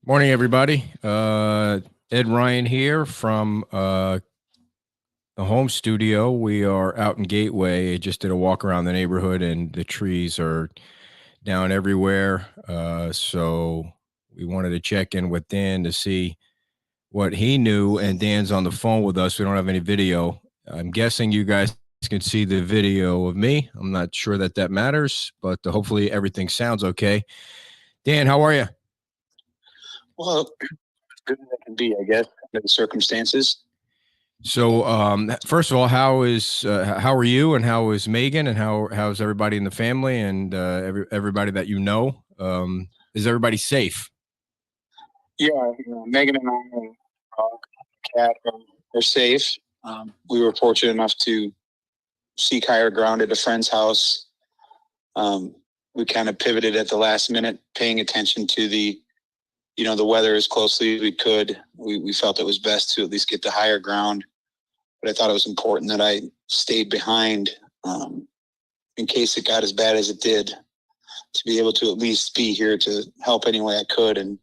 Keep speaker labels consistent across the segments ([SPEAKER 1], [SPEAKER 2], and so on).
[SPEAKER 1] Morning, everybody. Ed Ryan here from the home studio. We are out in Gateway. I just did a walk around the neighborhood, and the trees are down everywhere. So we wanted to check in with Dan to see what he knew. And Dan's on the phone with us. We don't have any video. I'm guessing you guys can see the video of me. I'm not sure that that matters, but hopefully everything sounds okay. Dan, how are you?
[SPEAKER 2] Well, as good as it can be, I guess, under the circumstances.
[SPEAKER 1] So, first of all, how are you, and how is Megan, and how's everybody in the family, and everybody that you know? Is everybody safe?
[SPEAKER 2] Yeah, Megan and I and Kat are safe. We were fortunate enough to seek higher ground at a friend's house. We kind of pivoted at the last minute, paying attention to the weather as closely as we could. We felt it was best to at least get to higher ground, but I thought it was important that I stayed behind in case it got as bad as it did, to be able to at least be here to help any way I could. And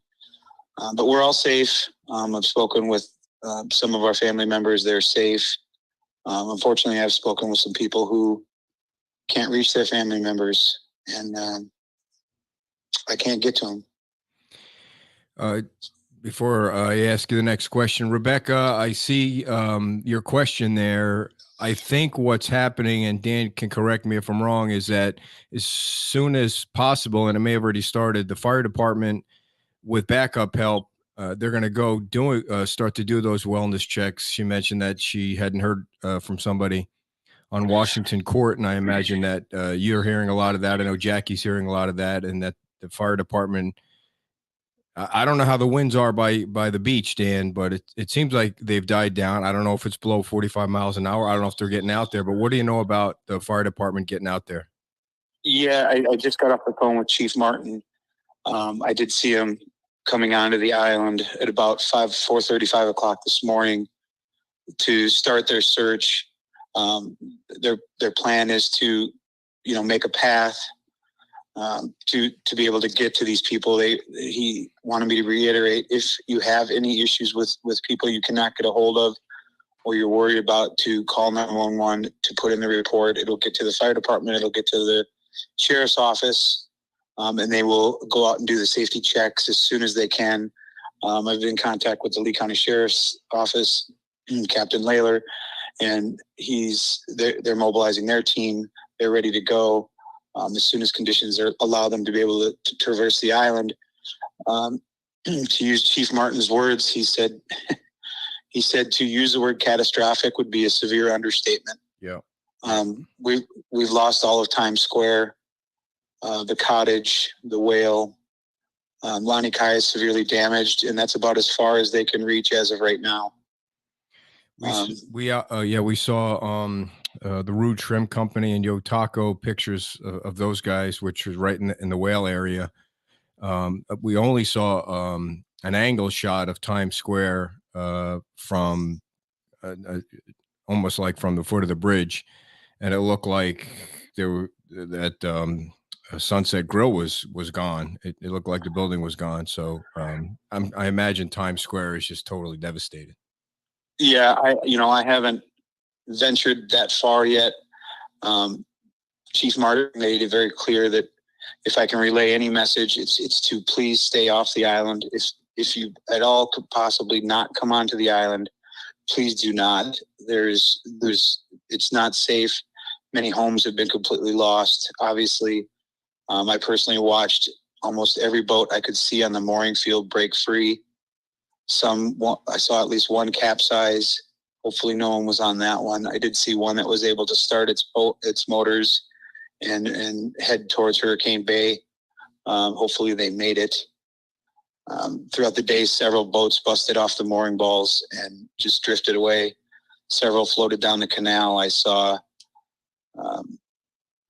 [SPEAKER 2] but we're all safe. I've spoken with some of our family members; they're safe. Unfortunately, I've spoken with some people who can't reach their family members, and I can't get to them.
[SPEAKER 1] Uh, Before I ask you the next question, Rebecca, I see your question there. I think what's happening, and Dan can correct me if I'm wrong, is that as soon as possible, and it may have already started, the fire department with backup help, they're going to go start to do those wellness checks. She mentioned that she hadn't heard from somebody on Washington Court, and I imagine that you're hearing a lot of that. I know Jackie's hearing a lot of that, and that the fire department. I don't know how the winds are by the beach, Dan, but it seems like they've died down. I don't know if it's below 45 miles an hour. I don't know if they're getting out there, but what do you know about the fire department getting out there?
[SPEAKER 2] Yeah, I just got off the phone with Chief Martin. I did see him coming onto the island at about 4:35 o'clock this morning to start their search. Their plan is to, make a path to be able to get to these people. He wanted me to reiterate, if you have any issues with people you cannot get a hold of, or you're worried about, to call 911 to put in the report. It'll get to the fire department. It'll get to the sheriff's office, and they will go out and do the safety checks as soon as they can. I've been in contact with the Lee County Sheriff's Office, Captain Layler, and they're mobilizing their team. They're ready to go as soon as conditions allow them to be able to traverse the island. To use Chief Martin's words, he said to use the word catastrophic would be a severe understatement.
[SPEAKER 1] Yeah.
[SPEAKER 2] We've lost all of Times Square, the cottage, the whale. Lani Kai is severely damaged, and that's about as far as they can reach as of right now.
[SPEAKER 1] We saw the Rude Shrimp Company and Yo Taco pictures of those guys, which was right in the whale area. We only saw an angle shot of Times Square from almost like from the foot of the bridge, and it looked like there were that Sunset Grill was gone. It looked like the building was gone. So I imagine Times Square is just totally devastated.
[SPEAKER 2] Yeah, I haven't ventured that far yet. Chief Martin made it very clear that if I can relay any message, it's to please stay off the island. If you at all could possibly not come onto the island, please do not. It's not safe. Many homes have been completely lost. Obviously, I personally watched almost every boat I could see on the mooring field break free. I saw at least one capsize. Hopefully no one was on that one. I did see one that was able to start its motors and head towards Hurricane Bay. Hopefully they made it. Throughout the day, several boats busted off the mooring balls and just drifted away. Several floated down the canal. I saw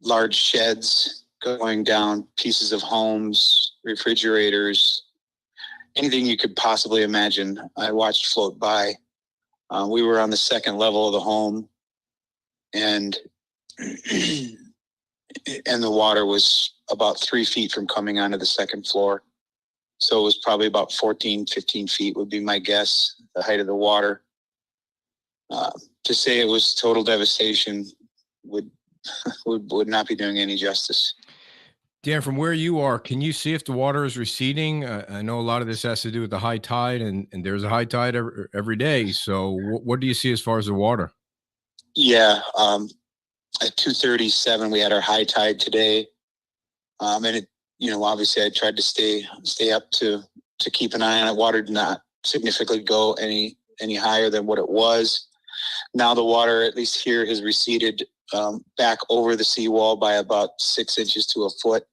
[SPEAKER 2] large sheds going down, pieces of homes, refrigerators, anything you could possibly imagine. I watched float by. We were on the second level of the home, and and the water was about 3 feet from coming onto the second floor. So it was probably about 14, 15 feet would be my guess, the height of the water. To say it was total devastation would would not be doing any justice.
[SPEAKER 1] Dan, from where you are, can you see if the water is receding? I know a lot of this has to do with the high tide, and there's a high tide every day. So, what do you see as far as the water?
[SPEAKER 2] Yeah, at 2:37 we had our high tide today, and it, obviously I tried to stay up to keep an eye on it. Water did not significantly go any higher than what it was. Now the water, at least here, has receded back over the seawall by about 6 inches to a foot.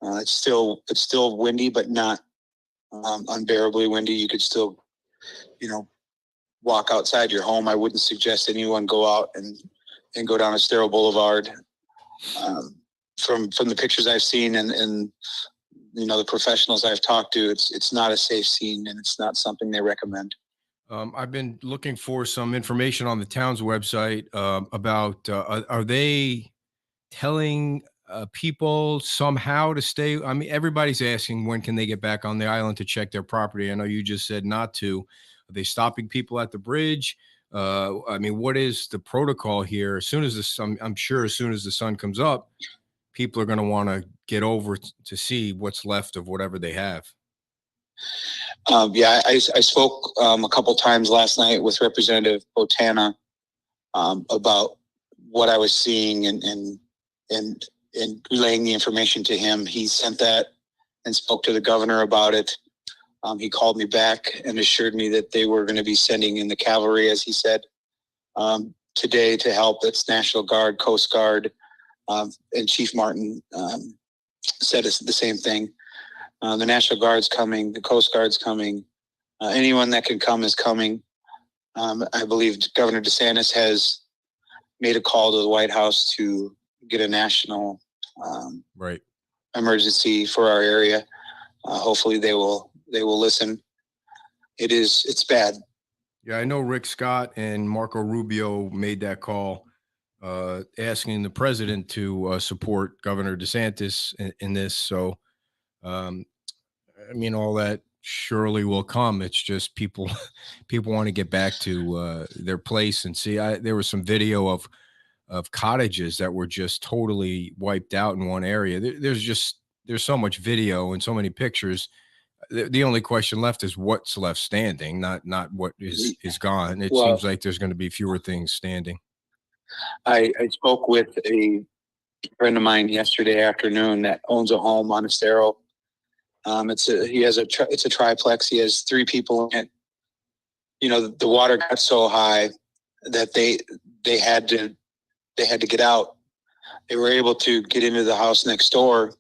[SPEAKER 2] It's still windy, but not unbearably windy. You could still, walk outside your home. I wouldn't suggest anyone go out and go down Estero Boulevard. From the pictures I've seen and the professionals I've talked to, it's not a safe scene, and it's not something they recommend.
[SPEAKER 1] I've been looking for some information on the town's website about are they telling people somehow to stay? I mean, everybody's asking when can they get back on the island to check their property. I know you just said not to. Are they stopping people at the bridge? I mean, what is the protocol here? As soon as the sun, I'm sure as soon as the sun comes up, people are going to want to get over to see what's left of whatever they have.
[SPEAKER 2] Yeah, I spoke a couple times last night with Representative Botana about what I was seeing and relaying the information to him. He sent that and spoke to the governor about it. He called me back and assured me that they were going to be sending in the cavalry, as he said, today to help. It's National Guard, Coast Guard, and Chief Martin said the same thing. The National Guard's coming, the Coast Guard's coming. Anyone that can come is coming. I believe Governor DeSantis has made a call to the White House to get a national
[SPEAKER 1] right
[SPEAKER 2] emergency for our area. Hopefully they will listen. It's bad.
[SPEAKER 1] Yeah, I know Rick Scott and Marco Rubio made that call asking the president to support Governor DeSantis in this. So, I mean, all that surely will come. It's just people people want to get back to their place and see. There was some video of cottages that were just totally wiped out in one area. There's so much video and so many pictures. The only question left is what's left standing, not what is gone. It seems like there's going to be fewer things standing.
[SPEAKER 2] I spoke with a friend of mine yesterday afternoon that owns a home on Estero. It's a triplex. He has 3 people in it. The water got so high that they had to get out. They were able to get into the house next door,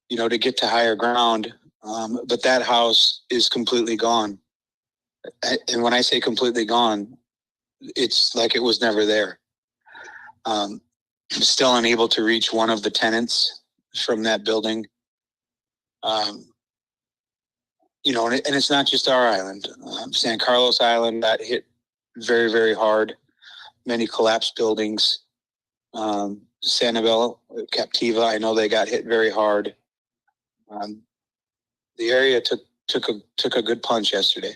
[SPEAKER 2] to get to higher ground. But that house is completely gone. And when I say completely gone, it's like it was never there. Still unable to reach one of the tenants from that building. And it's not just our island. San Carlos Island got hit very, very hard. Many collapsed buildings. Sanibel, Captiva, I know they got hit very hard. The area took a good punch yesterday.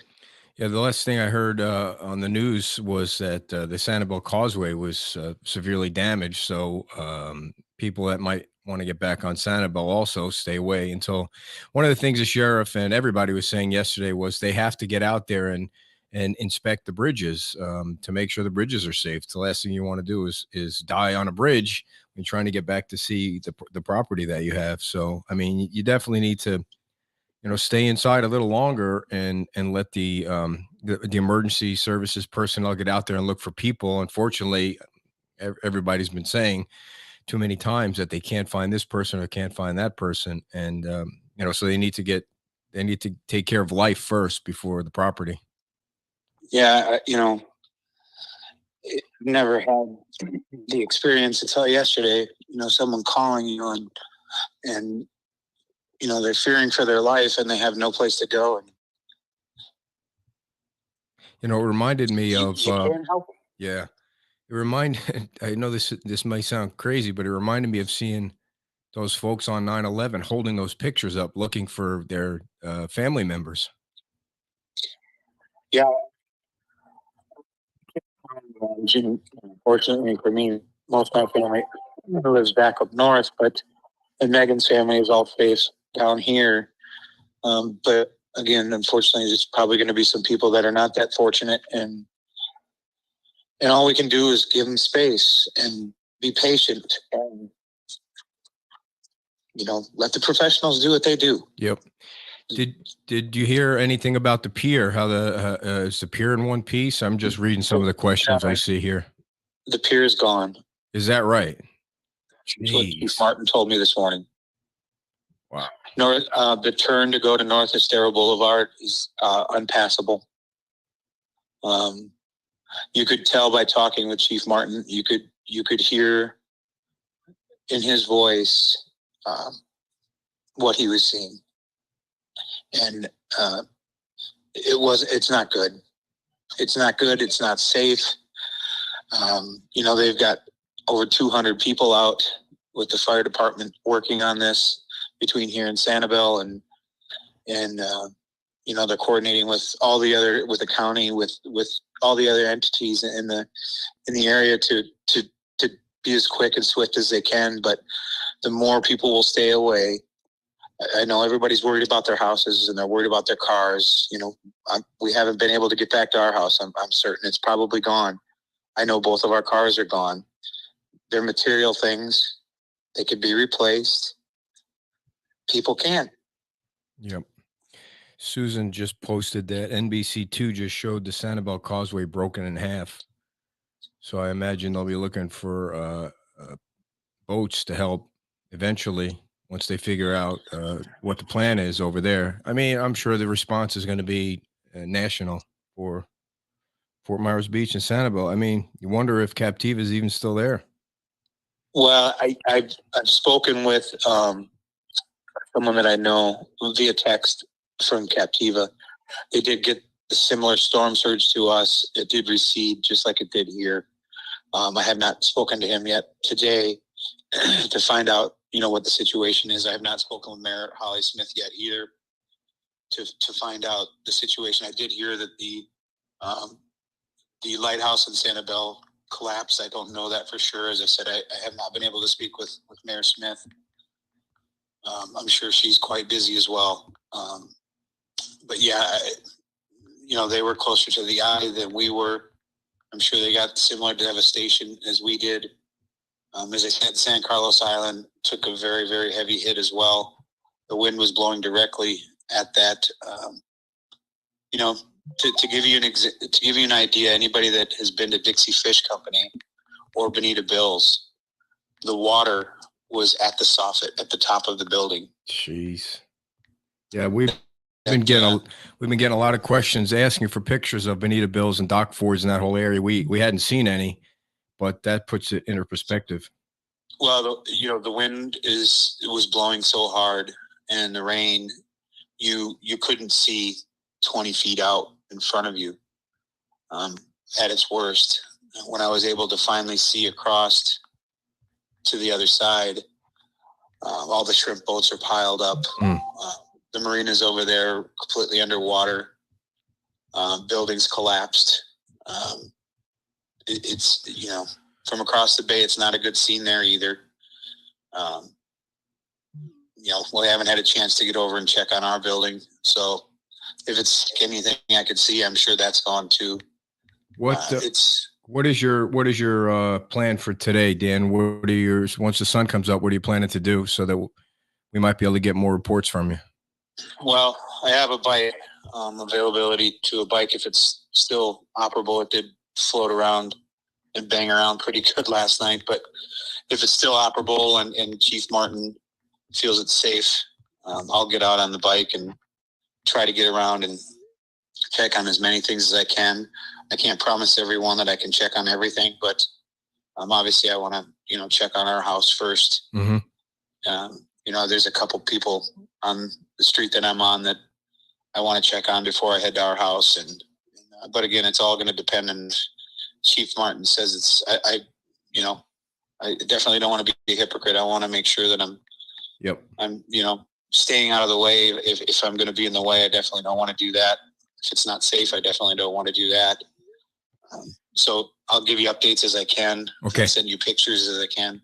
[SPEAKER 1] Yeah, the last thing I heard on the news was that the Sanibel Causeway was severely damaged. So people that might want to get back on Sanibel also stay away until. One of the things the sheriff and everybody was saying yesterday was they have to get out there and inspect the bridges to make sure the bridges are safe. The last thing you want to do is die on a bridge when trying to get back to see the property that you have. So I mean, you definitely need to stay inside a little longer and let the emergency services personnel get out there and look for people. Unfortunately, everybody's been saying too many times that they can't find this person or can't find that person, and so they need to take care of life first before the property.
[SPEAKER 2] Yeah, never had the experience until yesterday. Someone calling you and they're fearing for their life and they have no place to go.
[SPEAKER 1] It reminded me of
[SPEAKER 2] you can't help it.
[SPEAKER 1] Yeah, it reminded. I know this may sound crazy, but it reminded me of seeing those folks on 9/11 holding those pictures up, looking for their family members.
[SPEAKER 2] Yeah. Unfortunately for me, most of my family lives back up north, and Megan's family is all faced down here. But again, unfortunately, there's probably going to be some people that are not that fortunate, and all we can do is give them space and be patient, and let the professionals do what they do.
[SPEAKER 1] Yep. Did you hear anything about the pier? How is the pier in one piece? I'm just reading some of the questions I see here.
[SPEAKER 2] The pier is gone.
[SPEAKER 1] Is that right?
[SPEAKER 2] That's what Chief Martin told me this morning.
[SPEAKER 1] Wow.
[SPEAKER 2] The turn to go to North Estero Boulevard is unpassable. You could tell by talking with Chief Martin. You could hear in his voice what he was seeing, and it's not good. It's not good. It's not safe. They've got over 200 people out with the fire department working on this between here and Sanibel, and they're coordinating with the county, with all the other entities in the area to be as quick and swift as they can. But the more people will stay away. I know everybody's worried about their houses and they're worried about their cars. We haven't been able to get back to our house. I'm certain it's probably gone. I know both of our cars are gone. They're material things. They could be replaced. People can.
[SPEAKER 1] Yep. Susan just posted that NBC2 just showed the Sanibel Causeway broken in half. So I imagine they'll be looking for boats to help eventually once they figure out what the plan is over there. I mean, I'm sure the response is going to be national for Fort Myers Beach and Sanibel. I mean, you wonder if Captiva is even still there.
[SPEAKER 2] Well, I've spoken with someone that I know via text from Captiva. They did get a similar storm surge to us. It did recede just like it did here. I have not spoken to him yet today to find out, what the situation is. I have not spoken with Mayor Holly Smith yet either to find out the situation. I did hear that the lighthouse in Sanibel collapsed. I don't know that for sure. As I said, I have not been able to speak with Mayor Smith. I'm sure she's quite busy as well. But yeah, they were closer to the eye than we were. I'm sure they got similar devastation as we did. As I said, San Carlos Island took a very, very heavy hit as well. The wind was blowing directly at that. To give you an idea, anybody that has been to Dixie Fish Company or Bonita Bill's, the water was at the soffit at the top of the building.
[SPEAKER 1] Jeez. Yeah, we've been getting a lot of questions asking for pictures of Bonita Bill's and Dock Fords in that whole area. We hadn't seen any, but that puts it into perspective.
[SPEAKER 2] Well, the wind was blowing so hard, and the rain, you couldn't see 20 feet out in front of you at its worst. When I was able to finally see across to the other side, all the shrimp boats are piled up. The marinas over there completely underwater. Buildings collapsed. It's from across the bay, it's not a good scene there either. We haven't had a chance to get over and check on our building. So if it's anything I could see, I'm sure that's gone too.
[SPEAKER 1] What is your plan for today, Dan? Once the sun comes up, what are you planning to do so that we might be able to get more reports from you?
[SPEAKER 2] Well, I have a bike, availability to a bike if it's still operable. It did float around and bang around pretty good last night, but if it's still operable and Chief Martin feels it's safe, I'll get out on the bike and try to get around and check on as many things as I can. I can't promise everyone that I can check on everything, but obviously I want to, check on our house first.
[SPEAKER 1] Mm-hmm.
[SPEAKER 2] There's a couple people on the street that I'm on that I want to check on before I head to our house. But again, it's all going to depend on Chief Martin says I definitely don't want to be a hypocrite. I want to make sure that I'm
[SPEAKER 1] Yep.
[SPEAKER 2] I'm, staying out of the way. If I'm going to be in the way, I definitely don't want to do that. If it's not safe, I definitely don't want to do that. So I'll give you updates as I can.
[SPEAKER 1] Okay.
[SPEAKER 2] I'll send you pictures as I can.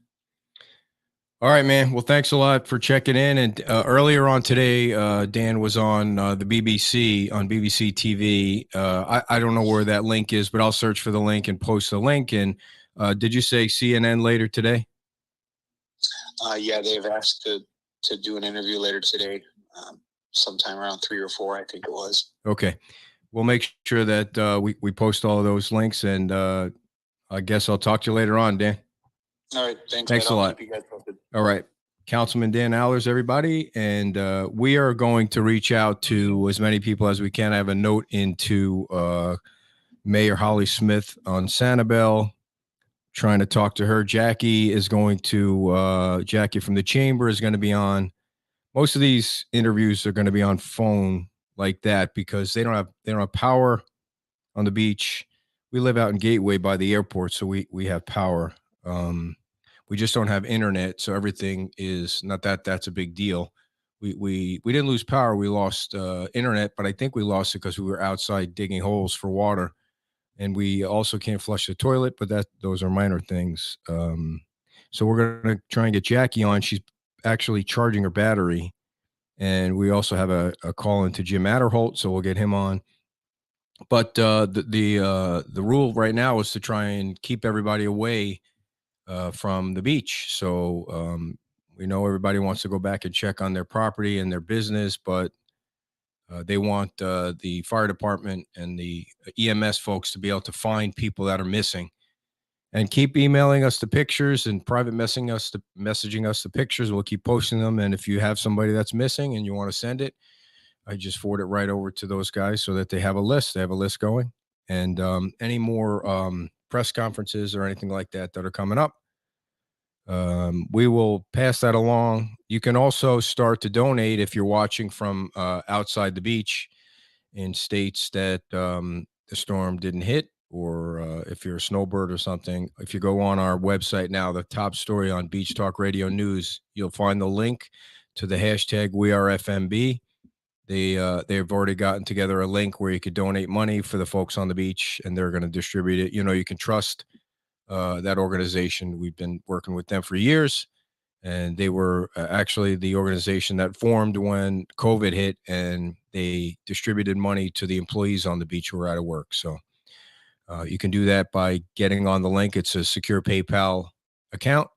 [SPEAKER 1] All right, man. Well, thanks a lot for checking in. And earlier on today, Dan was on the BBC, on BBC TV. I don't know where that link is, but I'll search for the link and post the link. And did you say CNN later today?
[SPEAKER 2] Yeah, they've asked to do an interview later today, sometime around 3 or 4, I think it was.
[SPEAKER 1] Okay. We'll make sure that we post all of those links. And I guess I'll talk to you later on, Dan.
[SPEAKER 2] All right. Thanks
[SPEAKER 1] a lot.
[SPEAKER 2] Keep you guys posted.
[SPEAKER 1] All right. Councilman Dan Allers, everybody. And we are going to reach out to as many people as we can. I have a note into Mayor Holly Smith on Sanibel, trying to talk to her. Jackie is going to, Jackie from the chamber is going to be on. Most of these interviews are going to be on phone like that because they don't have power on the beach. We live out in Gateway by the airport, so we have power. We just don't have internet, so everything is not that's a big deal. We didn't lose power. We lost internet, but I think we lost it because we were outside digging holes for water, and we also can't flush the toilet. But those are minor things. So we're gonna try and get Jackie on. She's actually charging her battery, and we also have a call into Jim Adderholt, so we'll get him on. But the rule right now is to try and keep everybody away from the beach. So we know everybody wants to go back and check on their property and their business, but they want the fire department and the EMS folks to be able to find people that are missing. And keep emailing us the pictures and private messaging us the pictures. We'll keep posting them. And if you have somebody that's missing and you want to send it, I just forward it right over to those guys so that they have a list. They have a list going. And any more press conferences or anything like that are coming up, we will pass that along. You can also start to donate if you're watching from outside the beach in states that the storm didn't hit, or if you're a snowbird or something. If you go on our website now, the top story on Beach Talk Radio News, you'll find the link to the hashtag WeAreFMB. They've already gotten together a link where you could donate money for the folks on the beach, and they're going to distribute it. You can trust that organization. We've been working with them for years, and they were actually the organization that formed when COVID hit, and they distributed money to the employees on the beach who were out of work. So you can do that by getting on the link. It's a secure PayPal account,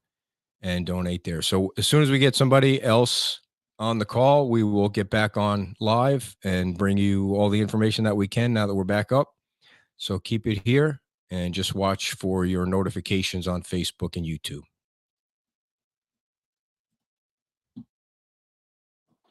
[SPEAKER 1] and donate there. So as soon as we get somebody else on the call, we will get back on live and bring you all the information that we can now that we're back up. So keep it here and just watch for your notifications on Facebook and YouTube.